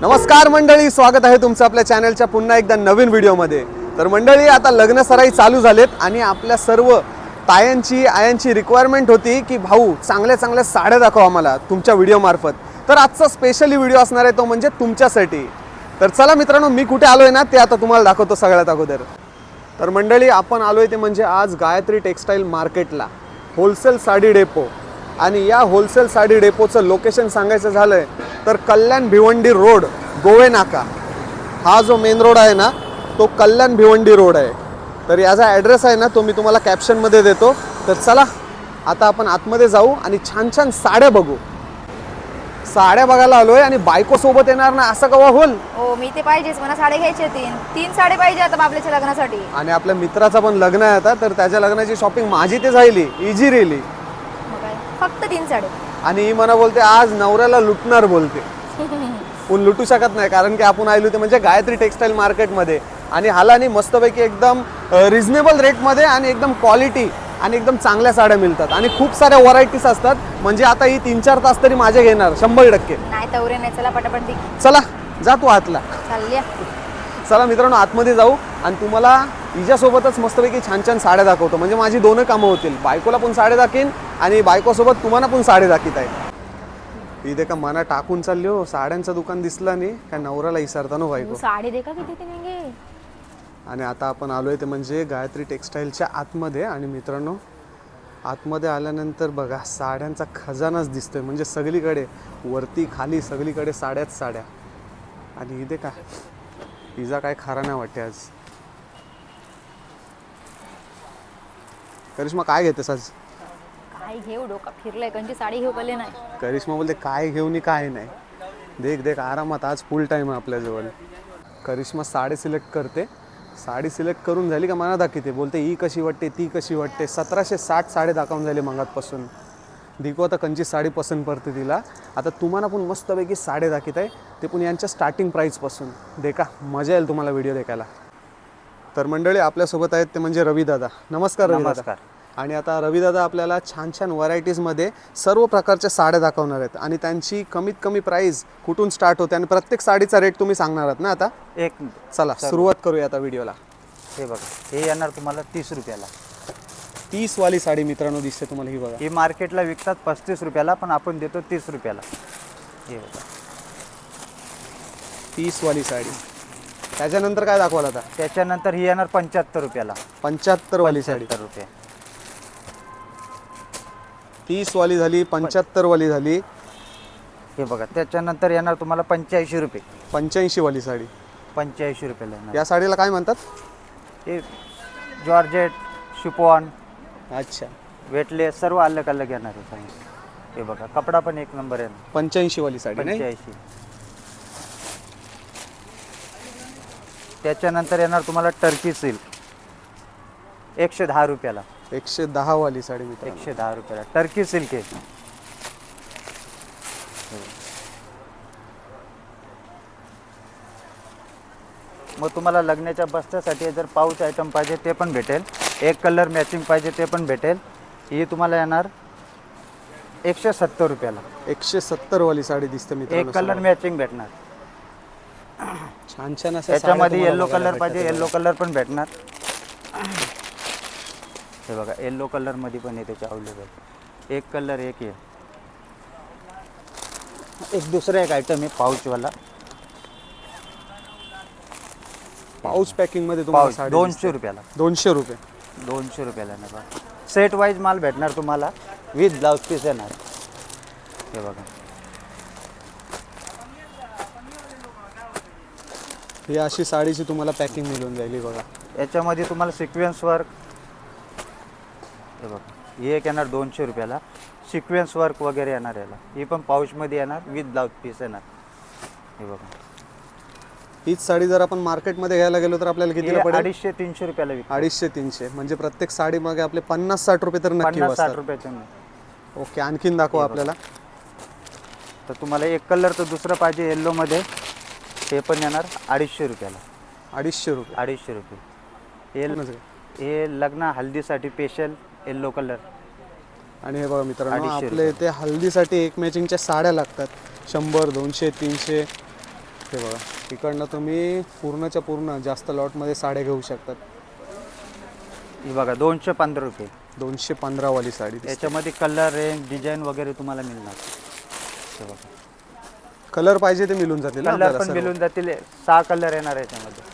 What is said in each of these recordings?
नमस्कार मंडळी, स्वागत आहे तुमचं आपल्या चॅनलच्या पुन्हा एकदा नवीन व्हिडिओमध्ये। तर मंडळी, आता लग्न सराई चालू झालेत आणि आपल्या सर्व तायांची आयांची रिक्वायरमेंट होती की भाऊ चांगल्या चांगल्या साड्या दाखवा आम्हाला तुमच्या व्हिडिओ मार्फत। तर आजचा स्पेशली व्हिडिओ असणार आहे तो म्हणजे तुमच्यासाठी। तर चला मित्रांनो, मी कुठे आलोय ना ते आता तुम्हाला दाखवतो सगळ्यात अगोदर। तर मंडळी, आपण आलोय ते म्हणजे आज गायत्री टेक्सटाईल मार्केटला, होलसेल साडी डेपो। आणि या होलसेल साडी डेपोचं लोकेशन सांगायचं झालंय तर कल्याण भिवंडी रोड, गोवे नाका, हा जो मेन रोड आहे ना तो कल्याण भिवंडी रोड आहे। तर याचा ॲड्रेस आहे ना तो मी तुम्हाला कॅप्शनमध्ये देतो। तर चला आता आपण आतमध्ये जाऊ आणि छान छान साड्या बघू। साड्या बघायला आलोय आणि बायको सोबत येणार ना असं कवा होईल? हो, मी ते पाहिजेच, मला साडे घ्यायचे तीन साडे पाहिजे आता आपल्याच्या लग्नासाठी। आणि आपल्या मित्राचा पण लग्न आहे आता, तर त्याच्या लग्नाची शॉपिंग माझी ते झाली इजी रेली। फक्त 3 साडे। आणि ही मला बोलते आज नवऱ्याला लुटणार बोलते। पण लुटू शकत नाही, कारण की आपण आलो ते म्हणजे गायत्री टेक्सटाईल मार्केटमध्ये आणि हालानी मस्तपैकी एकदम रिजनेबल रेटमध्ये आणि एकदम क्वालिटी आणि एकदम चांगल्या साड्या मिळतात आणि खूप साऱ्या व्हरायटीज असतात। म्हणजे आता ही 3-4 तास तरी माझे घेणार 100%। नाही तवरे नाही, चला पटापट दी। चला जा तू आतला। चालल्या। चला मित्रांनो, आतमध्ये जाऊ आणि तुम्हाला हिच्यासोबतच मस्तपैकी छान छान साड्या दाखवतो। म्हणजे माझी दोन कामं होतील, बायकोला पण साड्या दाखीन आणि बायकोसोबत तुम्हाला पण साड्या दाखीत आहे। इथे का मना टाकून चालली हो, साड्यांचं दुकान दिसलं नाही काय नवऱ्याला विसरता नो बायको। साडी देखा किती ते महंगे। आणि आता आपण आलोय ते म्हणजे गायत्री टेक्सटाईलच्या आतमध्ये। आणि मित्रांनो, आतमध्ये आल्यानंतर बघा साड्यांचा खजानाच दिसतोय, म्हणजे सगळीकडे वरती खाली सगळीकडे साड्याच साड्या। आणि इथे का पिझ्झा काय खारा नाही वाटते आज। करिश्मा काय घेतेस आज? काय घेऊ, डोका फिरलाय, कंची साडी घेऊ कले नाही। करिश्मा बोलते काय घेऊ नी काय नाही। देख देख आरामात, आज फुल टाइम आहे आपल्याजवळ। करिश्मा साडी सिलेक्ट करते, साडी सिलेक्ट करून झाली का मला दाखवते, बोलते ही कशी वाटते ती कशी वाटते। 1760 साडी दाखवून झाली मंगातपासून। दिको आता कंची साडी पसंत पडते तिला। आता तुम्हाला पण मस्तपैकी साडी दाखवत आहे, ते पण यांच्या स्टार्टिंग प्राईसपासून। देखा मजा येईल तुम्हाला व्हिडिओ देखायला। तर मंडळी, आपल्यासोबत आहेत ते म्हणजे रवी दादा। नमस्कार रवी दादा। आणि आता रवी दादा आपल्याला छान छान व्हरायटीजमध्ये सर्व प्रकारच्या साड्या दाखवणार आहेत आणि त्यांची कमीत कमी प्राईस कुठून स्टार्ट होते आणि प्रत्येक साडीचा रेट तुम्ही सांगणार आहात ना आता। चला सुरुवात करूया आता व्हिडिओला। हे बघा, हे येणार तुम्हाला 30 रुपयाला। 30 वाली साडी मित्रांनो दिसते तुम्हाला, ही बघा। ही मार्केटला विकतात 35 रुपयाला, पण आपण देतो 30 रुपयाला। हे बघा 30 वाली साडी। त्याच्यानंतर काय दाखवाल आता? त्याच्यानंतर ही येणार 75 रुपयाला। 75 वाली साडी। 75 रुपये। 30 वाली झाली, 75 वाली झाली। हे बघा, त्याच्यानंतर येणार तुम्हाला 85 रुपये। 85 वाली साडी 85 रुपयाला येणार। या साडीला काय म्हणतात? हे जॉर्जेट, शिफॉन, अच्छा, वेटलेस सर्व अलग अलग येणार आहे साडी। हे बघा, कपडा पण एक नंबर येणार। 85 वाली साडी नाही? 85। त्याच्यानंतर येणार तुम्हाला टर्की सिल्क 110 रुपयाला। 110 वाली साडी मित्रांनो, 110 रुपयाला टर्की सिल्क आहे। मग तुम्हाला लग्नाच्या बस्त्यासाठी जर पाऊच आयटम पाहिजे ते पण भेटेल, एक कलर मॅचिंग पाहिजे ते पण भेटेल। ही तुम्हाला येणार 170 रुपयाला। 170 वाली साडी दिसते मित्रांनो, एक कलर मॅचिंग भेटणार। छान छान असं त्याच्यामध्ये येलो कलर पाहिजे, येलो कलर पण भेटणार। हे बघा, येलो कलर मध्ये पण आहे त्याच्या अवेलेबल। एक कलर एक आहे। एक दुसरा एक आयटम आहे पाऊचवाला। पाऊच पॅकिंग मध्ये तुम्हाला साडी 200 रुपयाला। 200 रुपये। 200 रुपयाला ना बघा, सेट वाईज माल भेटणार तुम्हाला, विथ ब्लाउज पीस येणार। हे बघा, ही अशी साडीची तुम्हाला पॅकिंग मिळून जाईल बघा। याच्यामध्ये तुम्हाला सिक्वेन्स वर्क, हे बघा हे एक येणार 200 रुपयाला, सिक्वेन्स वर्क वगैरे येणार याला। ही पण पाऊचमध्ये येणार, विथ ब्लाउज पीस येणार। हे बघा, हीच साडी जर आपण मार्केटमध्ये घ्यायला गेलो तर आपल्याला कितीला पडेल? 250-300 रुपयाला विकतो। 250-300 म्हणजे प्रत्येक साडी मागे आपले 50-60 रुपये तर नक्की 50-60 बसतात। रुपयाच्या। ओके, आणखीन दाखवा आपल्याला। तर तुम्हाला एक कलर तर दुसरं पाहिजे येल्लोमध्ये, हे पण येणार 250 रुपयाला। 250 रुपये। 250 रुपये। हे लग्न हल्दीसाठी स्पेशल येल्लो कलर। आणि हे बघा मित्रांनो, 250 आपल्या इथे हल्दीसाठी एक मॅचिंगच्या साड्या लागतात 100, 200, 300। हे बघा, इकडनं तुम्ही पूर्णच्या पूर्ण जास्त लॉटमध्ये साड्या घेऊ शकतात. ही बघा 215 रुपये. 215 वाली साडी दिसते. याच्यामध्ये कलर रेंज डिझाईन वगैरे तुम्हाला मिळणार. हे बघा, कलर पाहिजे ते मिळून जातील ना कलर आपल्याला पण सर्व? मिळून जातील. 6 कलर येणार याच्यामध्ये.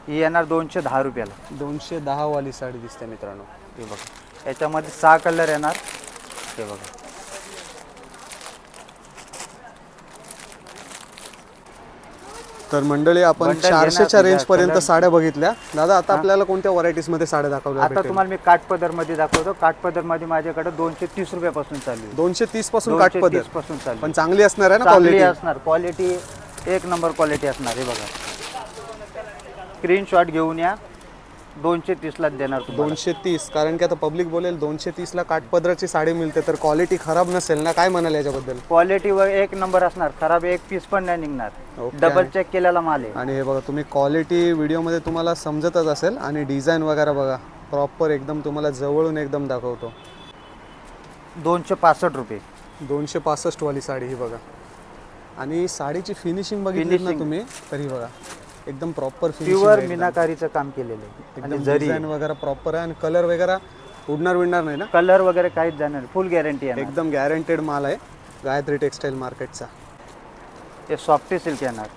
ही येणार 210 रुपयाला. 210 वाली साडी दिसते मित्रांनो. हे बघा, याच्यामध्ये 6 कलर येणार. हे बघा, तर मंडळी आपण बंडल 400च्या घेणार रेंज पर्यंत कलर. साड्या बघितल्या. दादा आता आपल्याला कोणत्या व्हरायटीज मध्ये साड्या दाखवल्या आता भेटेल? तुम्हाला मी काठपदरमध्ये दाखवतो. काठपदरमध्ये माझ्याकडे 230 रुपयापासून चालू आहे. 230 पासून काठपदर 230 पासून चालू पण आहे. चांगली असणार आहे ना चांगली क्वालिटी? असणार, क्वालिटी एक नंबर क्वालिटी असणार. हे बघा, स्क्रीनशॉट घेऊन या. 230 ला देणार तुम्हाला. 230, कारण की आता पब्लिक बोलेल 230 ला काठपदराची साडी मिळते, तर क्वालिटी खराब नसेल ना? काय म्हणाल याच्याबद्दल? क्वालिटी वर एक नंबर असणार. खराब एक पीस पण नाही निघणार. ओके. डबल चेक केलेला माल आहे. आणि हे बघा, तुम्ही क्वालिटी व्हिडिओमध्ये तुम्हाला समजतच असेल. आणि डिझाईन वगैरे बघा, प्रॉपर एकदम तुम्हाला जवळून एकदम दाखवतो. 265 रुपये. 265 वाली साडी ही बघा. आणि साडीची फिनिशिंग बघितली ना Finishing. तुम्ही, तर ही बघा एकदम प्रॉपर प्युअर फिनिशिंग, मीनाकारीचं काम केलेलं आहे. आणि एकदम जरी डिझाईन वगैरे प्रॉपर आहे. आणि कलर वगैरे उडणार नाही ना? कलर वगैरे काहीच जाणार, फुल गॅरंटी आहे. एकदम गॅरंटेड माल आहे गायत्री टेक्सटाईल मार्केटचा. हे सॉफ्टी सिल्क येणार.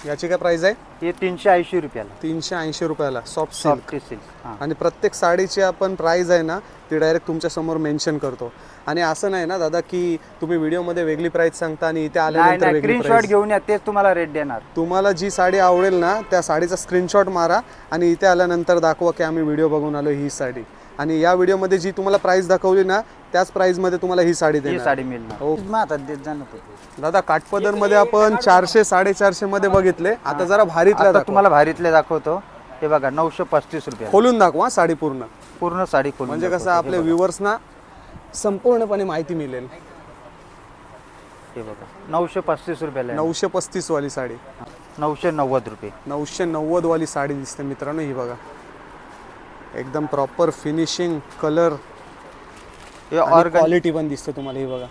याची काय प्राइस आहे? हे 380 रुपयाला. 380 रुपयाला सॉफ्ट सिल्क. Softy silk. हां, आणि प्रत्येक साडीची आपण प्राइस आहे ना, ती डायरेक्ट तुमच्या समोर मेन्शन करतो. आणि असं नाही ना दादा की तुम्ही व्हिडिओमध्ये वेगळी प्राइस सांगता आणि इथे नाही आल्यानंतर नाही, वेगळी स्क्रीनशॉट प्राइस. घेऊन या, तेच तुम्हाला रेट देणार. तुम्हाला जी साडी आवडेल ना, त्या साडीचा स्क्रीनशॉट मारा आणि इथे आल्यानंतर दाखवा की आम्ही व्हिडिओ बघून आलो ही साडी. आणि या व्हिडिओमध्ये जी तुम्हाला प्राइस दाखवली ना, त्याच प्राइसमध्ये तुम्हाला ही साडी ही देणार. साडी मिळणार. हो. मग आता देत जा ना तू. दादा काठपदरमध्ये आपण 400 450 मध्ये बघितले. आता जरा भारीतल्या आता दाखवा. तुम्हाला भारीतले दाखवतो. हे बघा 935 रुपये. खोलून दाखवा साडी पूर्ण, पूर्ण साडी खोलून म्हणजे कसं दाखवतो. आपल्या व्ह्युअर्सना संपूर्णपणे माहिती मिळेल. हे बघा 935 रुपयाला आहे. 935 वाली साडी. 990 रुपये. 990 वाली साडी दिसते मित्रांनो. ही बघा, एकदम प्रॉपर फिनिशिंग, कलर, हे ऑर्गन क्वालिटी पण दिसते तुम्हाला. ही बघा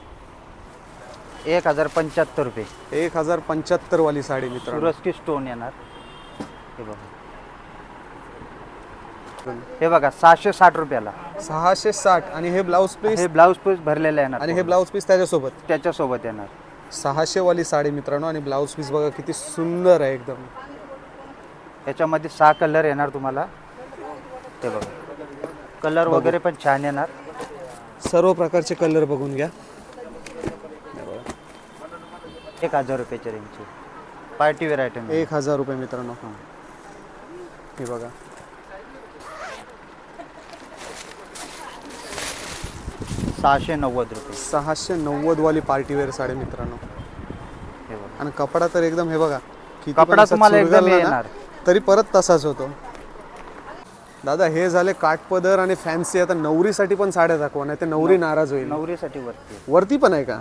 1075 रुपये. 1075 वाली साडी मित्रांनो. सुरज की स्टोन येणार. हे बघा, हे बघा 660 रुपयाला. 660. आणि हे ब्लाऊज पीस, हे ब्लाऊज पीस भरलेलं येणार. आणि हे ब्लाऊज पीस त्याच्यासोबत. त्याच्यासोबत येणार. 600 वाली साडी मित्रांनो. आणि ब्लाऊज पीस बघा किती सुंदर आहे एकदम. याच्यामध्ये 6 कलर येणार तुम्हाला. हे बघा, कलर वगैरे पण छान येणार. सर्व प्रकारचे कलर बघून घ्या. 1000 रुपयाच्या रेंजची पार्टी वेअर आयटम. 1000 रुपये मित्रांनो. हे बघा, 690 रुपये. 690 वाली पार्टीवेअर साडी मित्रांनो. हे बघा, आणि कपडा तर एकदम हे बघा, किती कपडा पण असा तुम्हाला एकदम चुरगळला ना, येणार. तरी परत तसाच होतो. दादा हे झाले काठपदर आणि फॅन्सी. आता नवरीसाठी पण साड्या दाखवा, नाही तर नवरी नाराज होईल. नवरीसाठी वरती. वरती पण आहे का?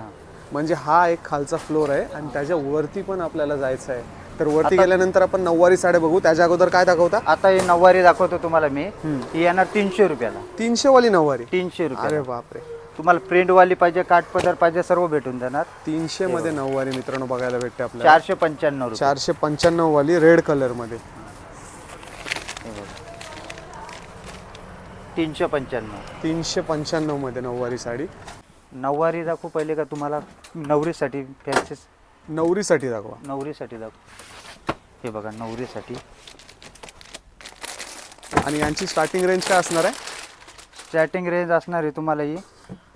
म्हणजे हा एक खालचा फ्लोर आहे आणि त्याच्या वरती पण आपल्याला जायचं आहे. तर वरती गेल्यानंतर आपण नऊवारी साड्या बघू. त्याच्या अगोदर काय दाखवता? आता ही नऊवारी दाखवतो तुम्हाला मी. ही येणार 300 रुपयाला. 300 वाली नऊवारी. 300 अरे रुपये. बापरे. तुम्हाला प्रिंट वाली पाहिजे, काठपदर पाहिजे, सर्व भेटून जाणार. 300 मध्ये नऊवारी मित्रांनो बघायला भेटते आपल्याला. 495 रुपये. 495 वाली रेड कलर मध्ये. हे बघा. 395. 395 मध्ये नऊवारी साडी. नऊवारी दाखवू पहिले का तुम्हाला? नवरीसाठी फॅन्सी. नवरीसाठी दाखवा. नवरीसाठी दाखवू. हे बघा नवरीसाठी. आणि यांची स्टार्टिंग रेंज काय असणार आहे? स्टार्टिंग रेंज असणार आहे तुम्हाला ही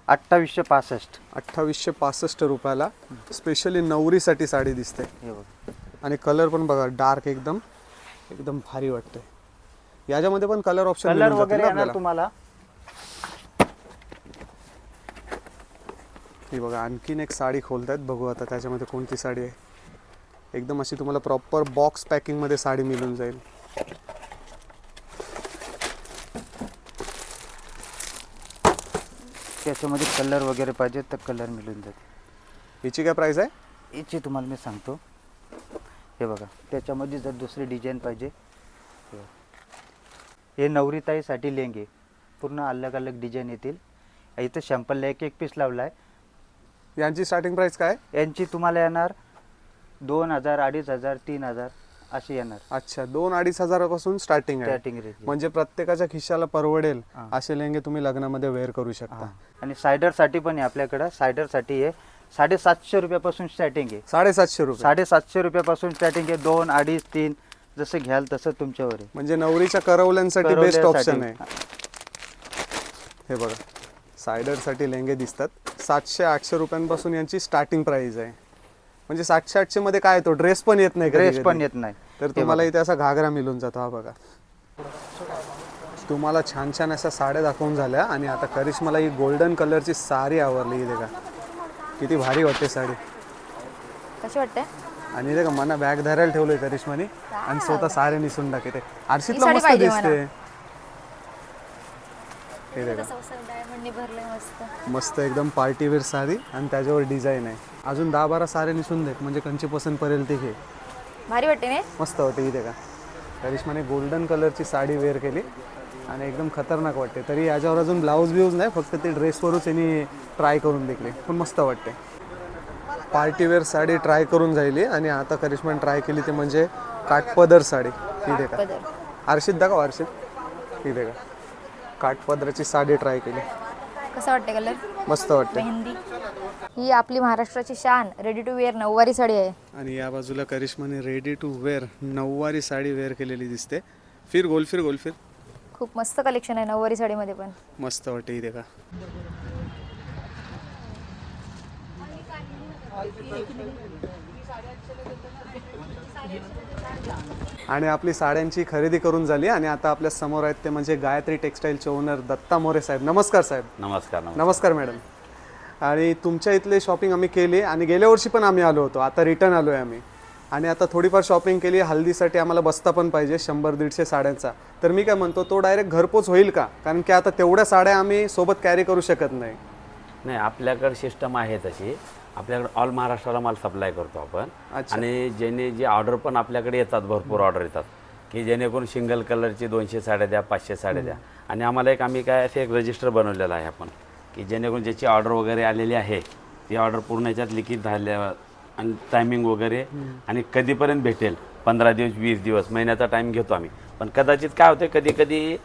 2865. 2865 रुपयाला स्पेशली नवरीसाठी साडी दिसते. हे बघा. आणि कलर पण बघा डार्क एकदम, एकदम भारी वाटते. याच्यामध्ये पण कलर ऑप्शन कलर वगैरे येणार तुम्हाला. ही बघा आणखीन एक साडी खोलतायत, बघू आता त्याच्यामध्ये कोणती साडी आहे. एकदम अशी तुम्हाला प्रॉपर बॉक्स पॅकिंग मध्ये साडी मिळून जाईल. त्याच्यामध्ये कलर वगैरे पाहिजे तर कलर मिळून जाते. हिची काय प्राइस आहे? याची तुम्हाला मी सांगतो. हे बघा त्याच्यामध्ये जर दुसरी डिझाईन पाहिजे. हे बघा. हे नवरीताईसाठी लेंगे पूर्ण अलग अलग डिझाईन येतील. इथं शॅम्पलला एक एक पीस लावला आहे. यांची स्टार्टिंग प्राइस काय? यांची तुम्हाला येणार 2000, 2500, 3000 अशी येणार. अच्छा, 2-2.5 हजारापासून स्टार्टिंग आहे. Starting range. म्हणजे प्रत्येकाच्या खिशाला परवडेल असे लेंगे तुम्ही लग्नामध्ये वेअर करू शकता. आणि सायडरसाठी पण आहे आपल्याकडं. सायडरसाठी आहे 750 रुपयापासून स्टार्टिंग आहे. 750 रुपये. 750 रुपयापासून स्टार्टिंग आहे. 2, 2.5, 3 जसं घ्याल तसं तुमच्यावर आहे. म्हणजे नवरीच्या करवल्यांसाठी बेस्ट ऑप्शन आहे. हे बघा, सायडरसाठी लेंगे दिसतात. 700-800 रुपयांपासून यांची स्टार्टिंग प्राइस आहे. म्हणजे 700-800 मध्ये काय येतो, ड्रेस पण येत नाही, ड्रेस पण येत नाही. तर तुम्हाला इथे असा घागरा मिळून जातो. हा बघा, तुम्हाला छान छान अशा साड्या दाखवून झाल्या आणि आता करिश्माला ही गोल्डन कलरची साडी आवडली. इथे का किती भारी वाटते साडी. कशी वाटते? आणि इथे का मना बॅग धरायला ठेवलोय करिश्माने आणि स्वतः सारे निसून टाकते. आरशीतला साडी मस्त पाहिजे दिसते. हे देखा, डायमंडनी भरलंय मस्त. मस्त एकदम पार्टीवेअर साडी आणि त्याच्यावर डिझाईन आहे. अजून 10-12 सारे निसून देत म्हणजे कंची पसंत पडेल ते घे. भारी वाटते नाही? मस्त वाटते. इथे का करिश्माने गोल्डन कलरची साडी वेअर केली आणि एकदम खतरनाक वाटते. तरी याच्यावर अजून ब्लाऊज बिऊज नाही, फक्त ते ड्रेसवरच यांनी ट्राय करून देखले, पण मस्त वाटते. पार्टीवेअर साडी ट्राय करून जाईल आणि आता करिश्माने ट्राय केली ते म्हणजे काठपदर साडी. इथे का पदर. आरशीत दाखव, आरशीत. इथे का काठपदराची साडी ट्राय केली. कसं वाटते कलर? मस्त वाटते. मेहंदी. ही आपली महाराष्ट्राची शान रेडी टू वेअर नऊवारी साडी आहे. आणि या बाजूला करिश्माने रेडी टू वेअर नऊवारी साडी वेअर केलेली दिसते. फिर गोल फिर गोल फिर. खूप मस्त कलेक्शन आहे नऊवारी साडीमध्ये पण. मस्त वाटते. इथे का आणि आपली साड्यांची खरेदी करून झाली आणि आता आपल्या समोर आहेत ते म्हणजे गायत्री टेक्सटाईलचे ओनर दत्ता मोरे साहेब. नमस्कार साहेब. नमस्कार. नमस्कार मॅडम. आणि तुमच्या इथले शॉपिंग आम्ही केली आणि गेल्या वर्षी पण आम्ही आलो होतो. आता रिटर्न आलो आहे आम्ही आणि आता थोडीफार शॉपिंग केली. हल्दीसाठी आम्हाला बस्ता पण पाहिजे 100-150 साड्यांचा. तर मी काय म्हणतो, तो डायरेक्ट घरपोच होईल का? कारण की आता तेवढ्या साड्या आम्ही सोबत कॅरी करू शकत नाही. नाही, आपल्याकडे सिस्टम आहे तशी. आपल्याकडे ऑल महाराष्ट्राला माल सप्लाय करतो आपण. आणि जेणे जे ऑर्डर पण आपल्याकडे येतात, भरपूर ऑर्डर येतात की जेणेकरून सिंगल कलरची 200 साड्या द्या, 500 साड्या द्या. आणि आम्हाला आम्ही काय असे एक रजिस्टर बनवलेलं आहे आपण, की जेणेकरून ज्याची ऑर्डर वगैरे आलेली आहे ती ऑर्डर पूर्ण याच्यात लिखित झाल्यावर आणि टायमिंग वगैरे आणि कधीपर्यंत भेटेल, 15 दिवस, 20 दिवस, महिन्याचा टाईम घेतो आम्ही. पण कदाचित काय होतं, कधी कधी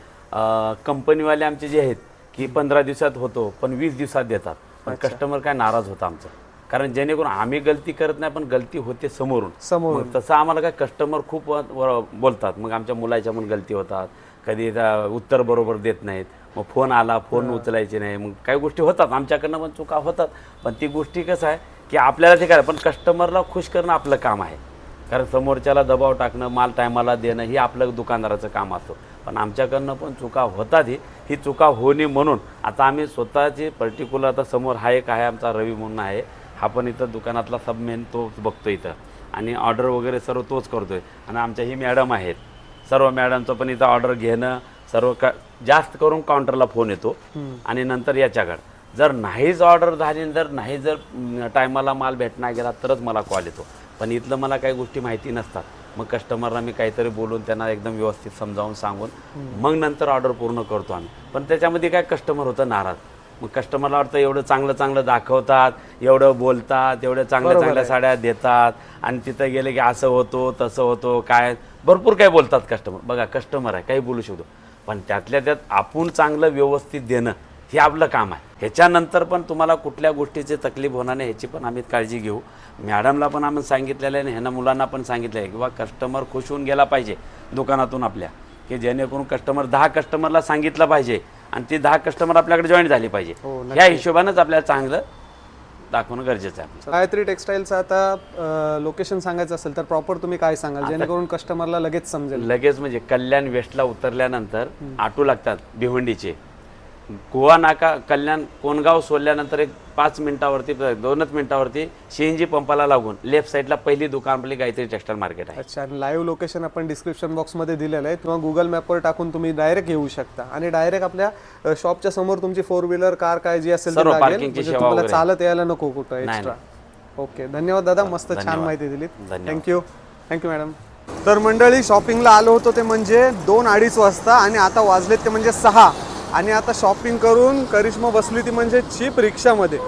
कंपनीवाले आमचे जे आहेत की 15 दिवसात होतो पण 20 दिवसात देतात. पण कस्टमर काय नाराज होता आमचं, कारण जेणेकरून आम्ही गलती करत नाही पण गलती होते समोरून. मग तसं आम्हाला काय कस्टमर खूप बोलतात. मग आमच्या मुलाच्या पण गलती होतात, कधी उत्तर बरोबर देत नाहीत. मग फोन आला, फोन उचलायचे नाही. मग काही गोष्टी होतात आमच्याकडनं पण चुका होतात. पण ती गोष्टी कसं आहे की आपल्याला ते काय, पण कस्टमरला खुश करणं आपलं काम आहे. कारण समोरच्याला दबाव टाकणं, माल टायमाला देणं हे आपलं दुकानदाराचं काम असतं. पण आमच्याकडनं पण चुका होतात. ही चुका होणे म्हणून आता आम्ही स्वतःची पर्टिक्युलर, आता समोर हा एक आहे आमचा रवी म्हणून आहे, हा पण इथं दुकानातला सब मेन तोच बघतो इथं आणि ऑर्डर वगैरे सर्व तोच करतोय. आणि आमच्या ही मॅडम आहेत, सर्व मॅडमचं पण इथं ऑर्डर घेणं सर्व जास्त करून काउंटरला फोन येतो आणि नंतर याच्याकडं जर नाहीच ऑर्डर झाली, जर टायमाला माल भेटणार गेला तरच मला कॉल येतो. पण इथलं मला काही गोष्टी माहिती नसतात. मग कस्टमरला मी काहीतरी बोलून त्यांना एकदम व्यवस्थित समजावून सांगून मग नंतर ऑर्डर पूर्ण करतो आम्ही. पण त्याच्यामध्ये काय कस्टमर होतं नाराज. मग कस्टमरला वाटतं एवढं चांगलं चांगलं दाखवतात, एवढं बोलतात, एवढ्या चांगल्या साड्या देतात आणि तिथं गेले की असं होतो तसं होतो, काय भरपूर काय बोलतात कस्टमर. बघा, कस्टमर आहे, काही बोलू शकतो, पण त्यातल्या त्यात आपण चांगलं व्यवस्थित देणं हे आपलं काम आहे. ह्याच्यानंतर पण तुम्हाला कुठल्या गोष्टीची तकलीफ होणार नाही ह्याची पण आम्ही काळजी घेऊ. मॅडमला पण आम्ही सांगितलेलं आहे आणि ह्यांना मुलांना पण सांगितलं आहे की बा कस्टमर खुश होऊन गेला पाहिजे दुकानातून आपल्या, की जेणेकरून कस्टमर 10 कस्टमरला सांगितलं पाहिजे आणि ती 10 कस्टमर आपल्याकडे जॉईन झाली पाहिजे. ह्या हिशोबानंच आपल्याला चांगलं दाखवणं गरजेचं आहे. गायत्री टेक्सटाईलचं आता लोकेशन सांगायचं असेल तर प्रॉपर तुम्ही काय सांगाल जेणेकरून कस्टमरला लगेच समजेल? लगेच म्हणजे कल्याण वेस्टला उतरल्यानंतर ऑटो लागतात भिवंडीचे, गोवा नाका कल्याण कोणगाव सोडल्यानंतर एक 5 मिनिटावरती 2च मिनिटावरती CNG पंपाला लागून लेफ्ट साईडला पहिली दुकान आपली गायत्री टेक्सटाईल मार्केट आहे. अच्छा, लाईव्ह लोकेशन आपण डिस्क्रिप्शन बॉक्समध्ये दिलेलं आहे किंवा गुगल मॅपवर टाकून तुम्ही डायरेक्ट येऊ शकता आणि डायरेक्ट आपल्या शॉपच्या समोर तुमची 4 व्हीलर कार काय जी असेल सर्व ती लागेल, पार्किंगची म्हणजे सेवा तुम्हाला वगैरे. चालत यायला नको कुठं नाही, एक्स्ट्रा. ओके, धन्यवाद दादा, मस्त छान धन्यवाद. माहिती दिलीत. धन्यवाद. Thank you madam. तर मंडळी, शॉपिंगला आलो होतो ते म्हणजे 2-2:30 वाजता आणि आता वाजलेत ते म्हणजे 6 आणि आता शॉपिंग करून करिश्मा बसली ती म्हणजे चीप रिक्षामध्ये.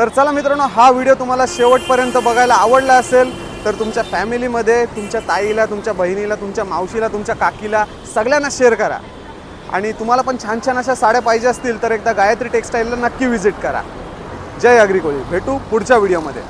तर चला मित्रांनो, हा व्हिडिओ तुम्हाला शेवटपर्यंत बघायला आवडला असेल तर तुमच्या फॅमिलीमध्ये तुमच्या ताईला, तुमच्या बहिणीला, तुमच्या मावशीला, तुमच्या काकीला सगळ्यांना शेअर करा. आणि तुम्हाला पण छान छान अशा साड्या पाहिजे असतील तर एकदा गायत्री टेक्सटाईलला नक्की व्हिजिट करा. जय अग्री कोळी. भेटू पुढच्या व्हिडिओमध्ये.